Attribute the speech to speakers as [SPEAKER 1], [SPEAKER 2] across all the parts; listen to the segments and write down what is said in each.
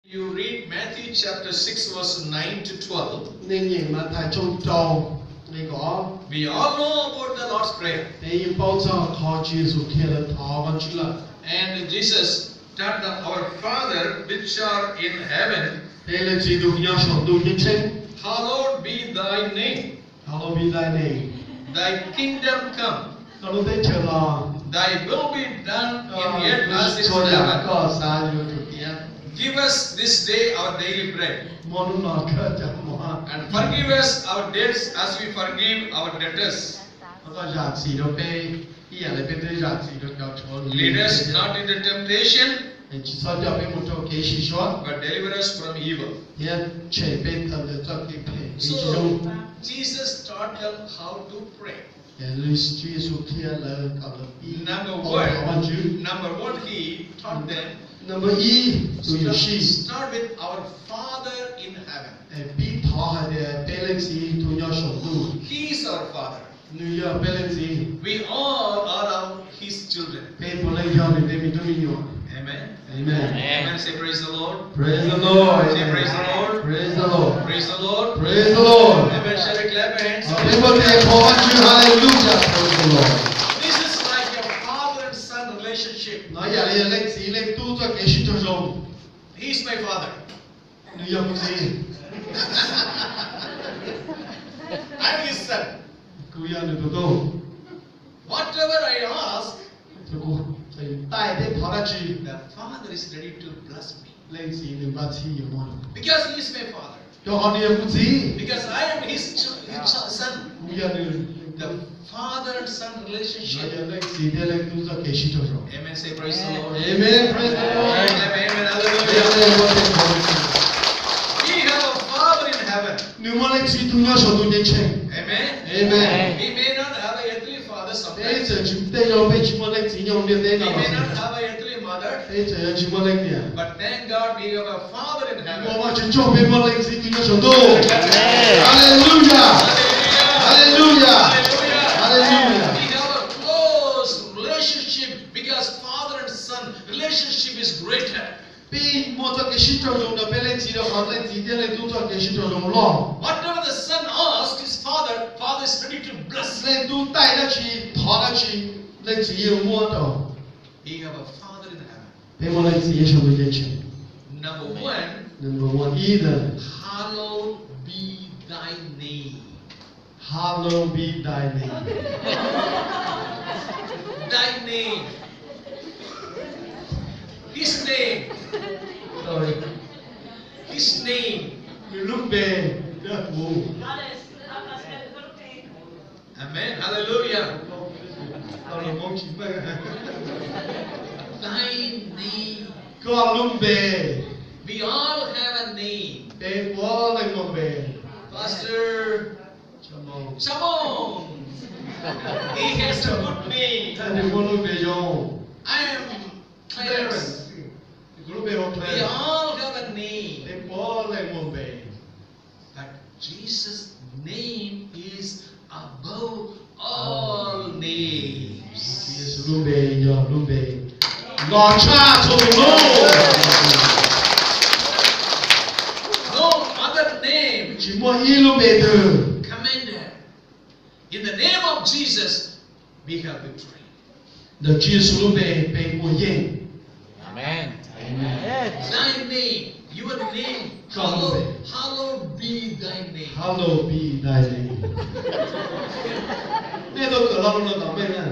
[SPEAKER 1] You read Matthew chapter 6 verse 9 to 12.
[SPEAKER 2] Nên nhìn mà thầy trong trâu này có
[SPEAKER 1] We all know about the Lord's Prayer.
[SPEAKER 2] để bao giờ khó chịu sự kia là thọ văn chữ là
[SPEAKER 1] And Jesus taught that our Father which are in heaven,
[SPEAKER 2] đây là gì được nhau sống được nhân sinh.
[SPEAKER 1] hallowed be thy name.
[SPEAKER 2] Hallowed be thy name.
[SPEAKER 1] Thy kingdom come.
[SPEAKER 2] Nó lúc đấy chờ là
[SPEAKER 1] Thy will be done in earth as it is
[SPEAKER 2] cho
[SPEAKER 1] in
[SPEAKER 2] nhà
[SPEAKER 1] heaven.
[SPEAKER 2] có xa như thực hiện.
[SPEAKER 1] Give us this day our daily bread.
[SPEAKER 2] Món lúc nào khởi chắc mà
[SPEAKER 1] And forgive us our debts as we forgive our debtors.
[SPEAKER 2] nó có giả gì đâu bê ý là bên đây giả gì đâu kéo trốn.
[SPEAKER 1] Lead us not into temptation,
[SPEAKER 2] Nên chỉ sao cho bên một chỗ kế sĩ xót.
[SPEAKER 1] but deliver us from evil.
[SPEAKER 2] Hiện trẻ bên tầm để cho kịp thể.
[SPEAKER 1] So Jesus taught them how to pray.
[SPEAKER 2] Lưu Chúa Giêsu kia là cảm là ý.
[SPEAKER 1] Number one, he taught them
[SPEAKER 2] Number E, to she.
[SPEAKER 1] start with our Father in heaven.
[SPEAKER 2] Be taught the balancing to your shoulder.
[SPEAKER 1] He is our Father.
[SPEAKER 2] New York balancing.
[SPEAKER 1] We all are His children.
[SPEAKER 2] People like you, they be doing you.
[SPEAKER 1] Amen.
[SPEAKER 2] Amen.
[SPEAKER 1] Amen. Say praise the Lord.
[SPEAKER 2] Praise the Lord.
[SPEAKER 1] Say praise the Lord.
[SPEAKER 2] Praise the Lord.
[SPEAKER 1] Praise the Lord.
[SPEAKER 2] Praise the Lord.
[SPEAKER 1] Amen. Shall we clap our hands?
[SPEAKER 2] People say, hallelujah. Praise the Lord.
[SPEAKER 1] This is like a father and son relationship.
[SPEAKER 2] Nói giờ là lên sĩ lên tu cho cái sự cho rồi.
[SPEAKER 1] He is my father.
[SPEAKER 2] New York gì?
[SPEAKER 1] I'm his son.
[SPEAKER 2] Cứ yên được tôi.
[SPEAKER 1] Whatever I ask,
[SPEAKER 2] Cho cô. Thì tại thế thọ ra chi.
[SPEAKER 1] the Father is ready to bless me.
[SPEAKER 2] Lên sĩ lên bắt chi nhiều món.
[SPEAKER 1] Because he is my father.
[SPEAKER 2] Cho họ đi cũng gì?
[SPEAKER 1] Because I am his son.
[SPEAKER 2] Cứ yên được.
[SPEAKER 1] The father and son
[SPEAKER 2] Nói
[SPEAKER 1] relationship.
[SPEAKER 2] giờ lên sĩ để lên tu cho cái sự cho rồi.
[SPEAKER 1] Amen. Say praise the Lord.
[SPEAKER 2] Amen. Praise the Lord.
[SPEAKER 1] Amen. Hallelujah. We have a Father in heaven.
[SPEAKER 2] Nếu mà lên sĩ tu nhau sống tu nhân sinh.
[SPEAKER 1] Amen.
[SPEAKER 2] Amen.
[SPEAKER 1] We may not have a earthly father
[SPEAKER 2] Thế
[SPEAKER 1] sometimes.
[SPEAKER 2] giờ chúng ta nhau bên chúng mà lên sĩ nhau biết thế
[SPEAKER 1] We
[SPEAKER 2] nào.
[SPEAKER 1] may not have a earthly mother.
[SPEAKER 2] Thế giờ chúng mà lên kìa.
[SPEAKER 1] But thank God we have a Father in
[SPEAKER 2] Mà
[SPEAKER 1] heaven.
[SPEAKER 2] mà chúng cho bên mà lên sĩ tu nhau sống tu. Hallelujah. Hallelujah. Hallelujah.
[SPEAKER 1] We have a close relationship because father and son relationship is greater.
[SPEAKER 2] Vì một cho cái sự cho dùng là bên lên sĩ đó họ lên sĩ để lên tu cho cái sự cho dùng lo.
[SPEAKER 1] Whatever the son asks his father is ready to bless.
[SPEAKER 2] Lên tu tay đó chỉ thọ đó chỉ lên sĩ yêu mua đâu.
[SPEAKER 1] We have a Father in heaven.
[SPEAKER 2] Bên mà lên sĩ sống tu nhân sinh.
[SPEAKER 1] Number one,
[SPEAKER 2] Number one, either
[SPEAKER 1] hallowed be thy name.
[SPEAKER 2] hallowed be thy name.
[SPEAKER 1] Thy name. His name.
[SPEAKER 2] Rồi,
[SPEAKER 1] His name.
[SPEAKER 2] lúc về đất mù.
[SPEAKER 1] Amen. Hallelujah.
[SPEAKER 2] Tao là mong chỉ về.
[SPEAKER 1] Thy name.
[SPEAKER 2] Con lúc về,
[SPEAKER 1] We all have a name.
[SPEAKER 2] để bố lên một về.
[SPEAKER 1] Pastor
[SPEAKER 2] Chào mừng.
[SPEAKER 1] Shamon. He has a good name.
[SPEAKER 2] Thế thì bố lúc về rồi.
[SPEAKER 1] I am Clarence.
[SPEAKER 2] Lúc về một
[SPEAKER 1] We
[SPEAKER 2] về.
[SPEAKER 1] all have a name.
[SPEAKER 2] Để bố lên một về.
[SPEAKER 1] But Jesus' name is above all names.
[SPEAKER 2] Yes, lúc về nhờ lúc về. Ngọn cha cho mình luôn.
[SPEAKER 1] No other name
[SPEAKER 2] Chỉ muốn ý lúc về từ.
[SPEAKER 1] commanded. In the name of Jesus, we have victory.
[SPEAKER 2] Được chia số lúc về về mùa yên.
[SPEAKER 3] Amen.
[SPEAKER 1] Thy name, your name, hallowed be thy name.
[SPEAKER 2] Hallowed be thy name. Nên tôi cửa lòng nó cảm ơn nha.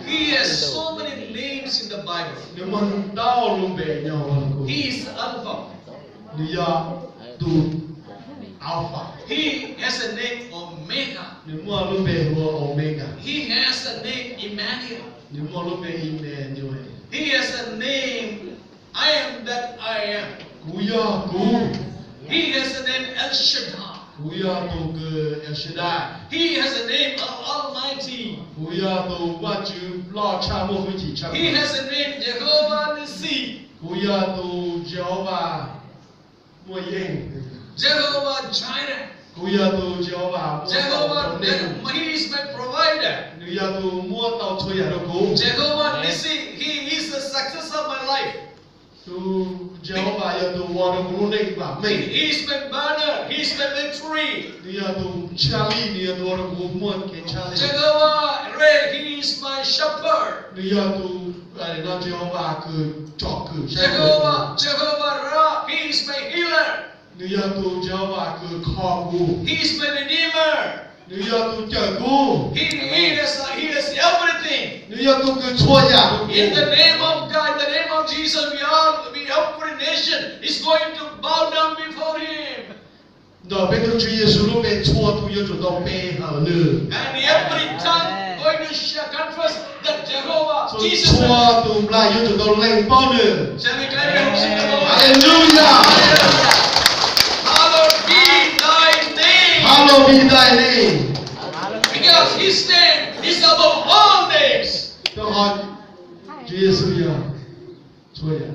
[SPEAKER 1] He has so many names in the Bible.
[SPEAKER 2] Nếu mà đau luôn về nhau là cô.
[SPEAKER 1] He is Alpha.
[SPEAKER 2] Lý do tu Alpha.
[SPEAKER 1] He has a name Omega.
[SPEAKER 2] Nếu mà luôn về của Omega.
[SPEAKER 1] He has a name Emmanuel.
[SPEAKER 2] Nếu mà luôn về Emmanuel.
[SPEAKER 1] He has a name I am that I am.
[SPEAKER 2] Cú ya cú.
[SPEAKER 1] He has a name El Shaddai.
[SPEAKER 2] Cú ya tu cơ El Shaddai.
[SPEAKER 1] He has a name Almighty.
[SPEAKER 2] Cú ya tu quan chữ lo cha mô với chỉ cha.
[SPEAKER 1] He has a name Jehovah Nissi.
[SPEAKER 2] Cú ya tu Jehovah mùa yên.
[SPEAKER 1] Jehovah Jireh.
[SPEAKER 2] Cú ya tu Jehovah mùa
[SPEAKER 1] Jehovah, He is my provider.
[SPEAKER 2] Nếu ya tu mua tàu thuê ở đâu cũ.
[SPEAKER 1] Jehovah Nissi, He is the success of my life.
[SPEAKER 2] Tu Jehovah ya tu wa tu nei ba
[SPEAKER 1] He
[SPEAKER 2] mei.
[SPEAKER 1] is my banner. He is my victory.
[SPEAKER 2] Ni ya tu Charlie ni ya tu wa tu muan ke Charlie.
[SPEAKER 1] Jehovah, He is my shepherd.
[SPEAKER 2] Ni ya tu na Jehovah ke chok ke.
[SPEAKER 1] Jehovah Ra, He is my healer.
[SPEAKER 2] Ni ya tu Jehovah ke kho ku.
[SPEAKER 1] He is my redeemer.
[SPEAKER 2] Ni ya tu cha ku.
[SPEAKER 1] He has everything.
[SPEAKER 2] Ni ya tu ke chua ya.
[SPEAKER 1] In the name of God, in the name of Jesus, every nation is going to bow down before Him.
[SPEAKER 2] Đó bên Chúa Giêsu lúc bên chua tu yêu chủ động bê hở nư.
[SPEAKER 1] And every tongue going to confess that Jehovah,
[SPEAKER 2] So
[SPEAKER 1] Jesus.
[SPEAKER 2] chua tu lại yêu chủ động lên bao nư.
[SPEAKER 1] Shall we clap your hands in the Lord?
[SPEAKER 2] Hallelujah.
[SPEAKER 1] Hallowed be Thy name.
[SPEAKER 2] Hallowed be thy name.
[SPEAKER 1] Because His name is above all names.
[SPEAKER 2] Tôi hỏi Chúa Giêsu ya. Chúa ya.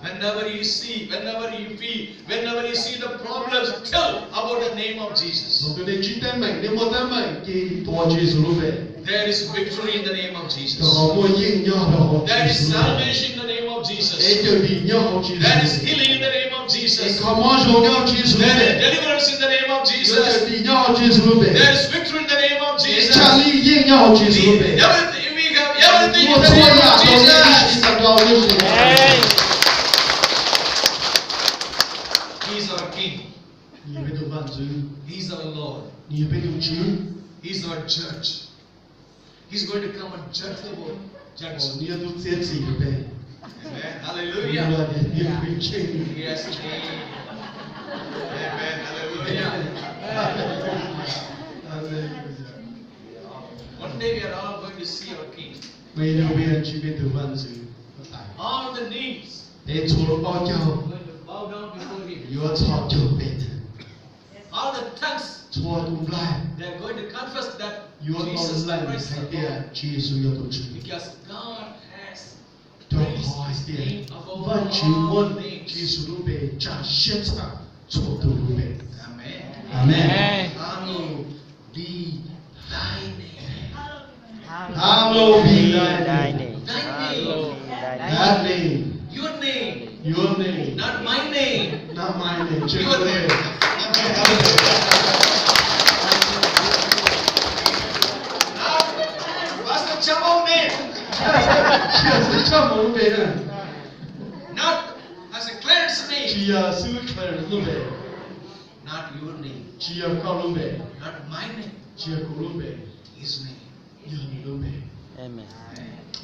[SPEAKER 1] Whenever you see, whenever you feel, whenever you see the problems, tell about the name of Jesus.
[SPEAKER 2] Tôi đến chỉ tên mình, đến một tên mình khi tôi Chúa Giêsu lúc về.
[SPEAKER 1] There is victory in the name of
[SPEAKER 2] Tôi
[SPEAKER 1] Jesus.
[SPEAKER 2] hỏi mua yên nhau đó.
[SPEAKER 1] There is salvation in the name of Jesus.
[SPEAKER 2] Ê chờ đi nhau Chúa
[SPEAKER 1] There is
[SPEAKER 2] Giêsu.
[SPEAKER 1] healing in the name of
[SPEAKER 2] Ê
[SPEAKER 1] Jesus.
[SPEAKER 2] có mong dù nhau Chúa Giêsu lúc
[SPEAKER 1] There is
[SPEAKER 2] về.
[SPEAKER 1] deliverance in the name of
[SPEAKER 2] Ê
[SPEAKER 1] Jesus.
[SPEAKER 2] chờ đi nhau Chúa Giêsu lúc về.
[SPEAKER 1] There is victory in the name of
[SPEAKER 2] Ê
[SPEAKER 1] Jesus.
[SPEAKER 2] cha lý yên nhau Chúa Giêsu lúc về.
[SPEAKER 1] Everything we have, everything in
[SPEAKER 2] Mua
[SPEAKER 1] the
[SPEAKER 2] chua
[SPEAKER 1] name
[SPEAKER 2] ya,
[SPEAKER 1] of
[SPEAKER 2] tôi đến
[SPEAKER 1] Jesus.
[SPEAKER 2] chỉ tập đầu như thế.
[SPEAKER 1] He is our King.
[SPEAKER 2] Nhìn bên tôi văn dư.
[SPEAKER 1] He is our Lord.
[SPEAKER 2] Nhìn bên tôi chứ.
[SPEAKER 1] He is our judge. He's going to come and judge the world. Judge.
[SPEAKER 2] Nhìn tôi sẽ gì được đây.
[SPEAKER 1] Amen.
[SPEAKER 2] Nhìn
[SPEAKER 1] Hallelujah.
[SPEAKER 2] là để nhìn bên trên.
[SPEAKER 1] Yes, King. Amen. Hallelujah. One day we are all going to see our King.
[SPEAKER 2] Bây giờ bên chỉ bên tôi văn dư.
[SPEAKER 1] All the knees
[SPEAKER 2] Để chúa bao
[SPEAKER 1] are
[SPEAKER 2] nhau.
[SPEAKER 1] going to bow down before Him.
[SPEAKER 2] Yêu cho chúa bên.
[SPEAKER 1] All the tongues,
[SPEAKER 2] Chúa đúng lại.
[SPEAKER 1] they are going to confess that
[SPEAKER 2] Yêu
[SPEAKER 1] Jesus
[SPEAKER 2] con lại
[SPEAKER 1] Christ
[SPEAKER 2] thay
[SPEAKER 1] is
[SPEAKER 2] địa.
[SPEAKER 1] Lord.
[SPEAKER 2] Jesus yêu tôi chứ.
[SPEAKER 1] Because God has
[SPEAKER 2] Tôi
[SPEAKER 1] placed
[SPEAKER 2] hỏi
[SPEAKER 1] His
[SPEAKER 2] tiền.
[SPEAKER 1] name above
[SPEAKER 2] Và chỉ
[SPEAKER 1] all
[SPEAKER 2] muốn
[SPEAKER 1] names.
[SPEAKER 2] Jesus lúc về trả xét trả. Chúa tôi lúc về.
[SPEAKER 1] Amen.
[SPEAKER 2] Amen.
[SPEAKER 1] Hallowed be Thy name.
[SPEAKER 2] Hallowed be thy name.
[SPEAKER 1] Thy name.
[SPEAKER 2] That name.
[SPEAKER 1] Your name.
[SPEAKER 2] Your name.
[SPEAKER 1] Not my name.
[SPEAKER 2] Not my name. Just
[SPEAKER 1] Your
[SPEAKER 2] your
[SPEAKER 1] name.
[SPEAKER 2] name.
[SPEAKER 1] Pastor Chamo's name.
[SPEAKER 2] Chưa cho một lúc về nữa.
[SPEAKER 1] Not as a Clarence's name.
[SPEAKER 2] Chỉ sư Claire lúc về.
[SPEAKER 1] Not your name.
[SPEAKER 2] Chỉ con lúc về.
[SPEAKER 1] Not my name.
[SPEAKER 2] Chỉ con lúc về.
[SPEAKER 1] His name.
[SPEAKER 2] Giờ lúc về.
[SPEAKER 3] Amen.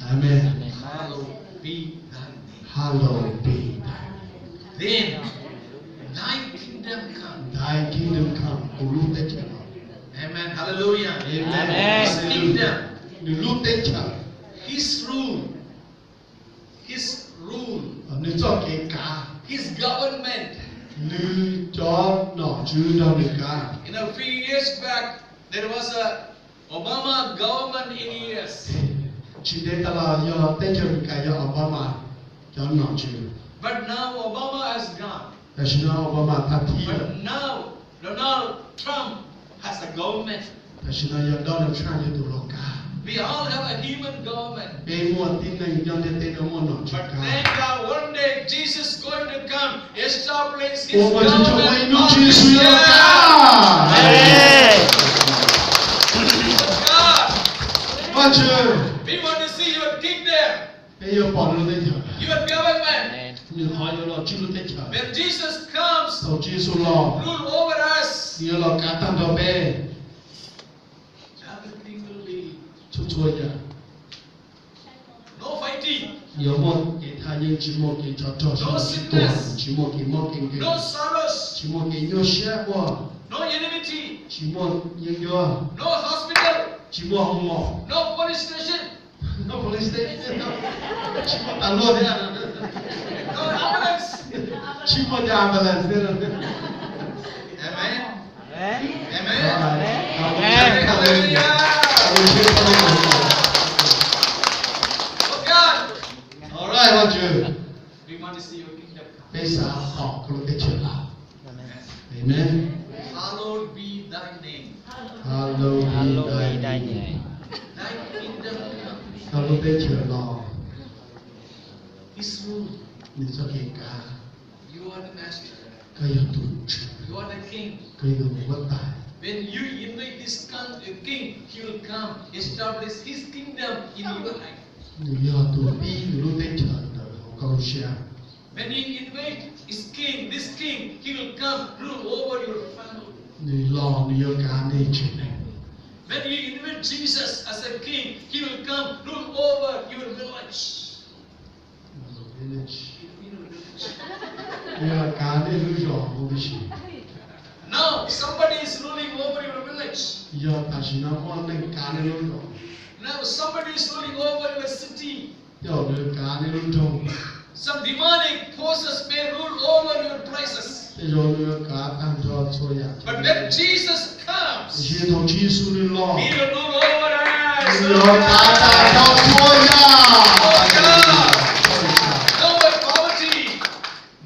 [SPEAKER 2] Amen.
[SPEAKER 1] Hallowed be Thy name.
[SPEAKER 2] Hallowed be thy
[SPEAKER 1] Then Thy kingdom come.
[SPEAKER 2] Thy kingdom come. Của lúc tết trở.
[SPEAKER 1] Amen. Hallelujah.
[SPEAKER 2] Amen.
[SPEAKER 1] His kingdom.
[SPEAKER 2] Từ lúc tết trở.
[SPEAKER 1] His rule. His rule.
[SPEAKER 2] Nếu cho cái cá.
[SPEAKER 1] His government.
[SPEAKER 2] Nếu cho nó chứ đâu được cả.
[SPEAKER 1] You know, a few years back, there was a Obama government in US.
[SPEAKER 2] Chỉ để ta là do tết trở cái do Obama cho nó chứ.
[SPEAKER 1] But now Obama has gone.
[SPEAKER 2] Tại sao Obama ta thi
[SPEAKER 1] But now Donald Trump has a government.
[SPEAKER 2] tại sao do Donald Trump như tụ lộc cả.
[SPEAKER 1] We all have a human government.
[SPEAKER 2] Bên mua tin này do để tên nó mua nó chứ
[SPEAKER 1] But
[SPEAKER 2] cả.
[SPEAKER 1] thank God, one day Jesus is going to come, establish His
[SPEAKER 2] Ủa mà chúng tôi
[SPEAKER 1] government
[SPEAKER 2] nút
[SPEAKER 1] on
[SPEAKER 2] chi
[SPEAKER 1] this
[SPEAKER 2] suy
[SPEAKER 1] earth.
[SPEAKER 2] cả.
[SPEAKER 1] God,
[SPEAKER 2] Mà chứ.
[SPEAKER 1] we want to see your kingdom,
[SPEAKER 2] Bây giờ bỏ nó lên thở.
[SPEAKER 1] your government.
[SPEAKER 2] Nhưng hỏi nó là chịu tết thở.
[SPEAKER 1] When Jesus comes,
[SPEAKER 2] Tàu chi số lò.
[SPEAKER 1] rule over us.
[SPEAKER 2] Như là cá tăng đầu bè.
[SPEAKER 1] Everything will be
[SPEAKER 2] Chú chúa nhá.
[SPEAKER 1] no fighting,
[SPEAKER 2] Nhớ một cái thai nhưng chỉ một cái trò
[SPEAKER 1] No
[SPEAKER 2] chỉ tổ.
[SPEAKER 1] sickness.
[SPEAKER 2] Chỉ một cái
[SPEAKER 1] no sorrows,
[SPEAKER 2] chỉ một cái nhô xe qua.
[SPEAKER 1] no enmity,
[SPEAKER 2] Chỉ một những nhô.
[SPEAKER 1] no hospital,
[SPEAKER 2] Chỉ một hồng mỏ.
[SPEAKER 1] no police station,
[SPEAKER 2] No police station. Chỉ một tàn luôn đấy à.
[SPEAKER 1] no ambulance.
[SPEAKER 2] Chỉ một nhà ambulance đấy rồi.
[SPEAKER 1] Amen. Amen.
[SPEAKER 2] Hallelujah.
[SPEAKER 1] Hallelujah. Oh God,
[SPEAKER 2] Alright, what you?
[SPEAKER 1] we want to see your kingdom come.
[SPEAKER 2] Bây giờ họ có cái chuyện nào? Amen.
[SPEAKER 1] Hallowed be Thy name.
[SPEAKER 2] Hallowed be thy name.
[SPEAKER 1] Thy kingdom come.
[SPEAKER 2] Hallowed be your law.
[SPEAKER 1] His rule.
[SPEAKER 2] 你这给干，
[SPEAKER 1] You are the master.
[SPEAKER 2] 可以赌，
[SPEAKER 1] You are the king.
[SPEAKER 2] 可以我大，
[SPEAKER 1] When you invite this king, he will come, establish his kingdom in your life.
[SPEAKER 2] 你要赌币，你都得抢的，我高兴。
[SPEAKER 1] When you invite this king, he will come rule over your family.
[SPEAKER 2] 你老你要干那钱呢？
[SPEAKER 1] When you invite Jesus as a king, he will come rule over your village.
[SPEAKER 2] 你要干那路上我不行，
[SPEAKER 1] Now somebody is ruling over your village.
[SPEAKER 2] 要但是那我那干那路上，
[SPEAKER 1] Now somebody is ruling over your city.
[SPEAKER 2] 要那干那路上，
[SPEAKER 1] Some demonic forces may rule over your places.
[SPEAKER 2] 这种那干按照错呀。
[SPEAKER 1] But when Jesus comes,
[SPEAKER 2] 先从技术的老，
[SPEAKER 1] he will rule over us.
[SPEAKER 2] 你要干按照错呀。
[SPEAKER 1] No more poverty.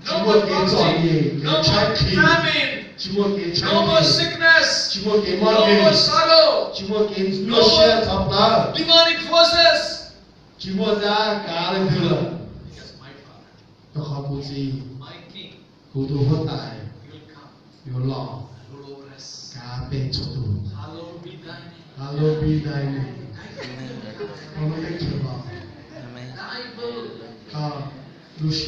[SPEAKER 1] No more poverty. No more famine.
[SPEAKER 2] 寂寞给产
[SPEAKER 1] No more
[SPEAKER 2] 品，
[SPEAKER 1] sickness.
[SPEAKER 2] 寂寞给
[SPEAKER 1] No
[SPEAKER 2] 毛
[SPEAKER 1] more
[SPEAKER 2] 病，
[SPEAKER 1] sorrow.
[SPEAKER 2] 寂寞给热血找不到，
[SPEAKER 1] Demonic forces.
[SPEAKER 2] 寂寞在干了去了，
[SPEAKER 1] Because my Father,
[SPEAKER 2] 要好不济，
[SPEAKER 1] my King,
[SPEAKER 2] 糊涂不大，
[SPEAKER 1] he will come
[SPEAKER 2] 有老，
[SPEAKER 1] rule over us.
[SPEAKER 2] 干被出度，
[SPEAKER 1] Hallowed be thy name.
[SPEAKER 2] 哈罗比奈呢，
[SPEAKER 1] Thy kingdom come.
[SPEAKER 2] 我们的渴望，
[SPEAKER 1] Thy will.
[SPEAKER 2] 啊，如是。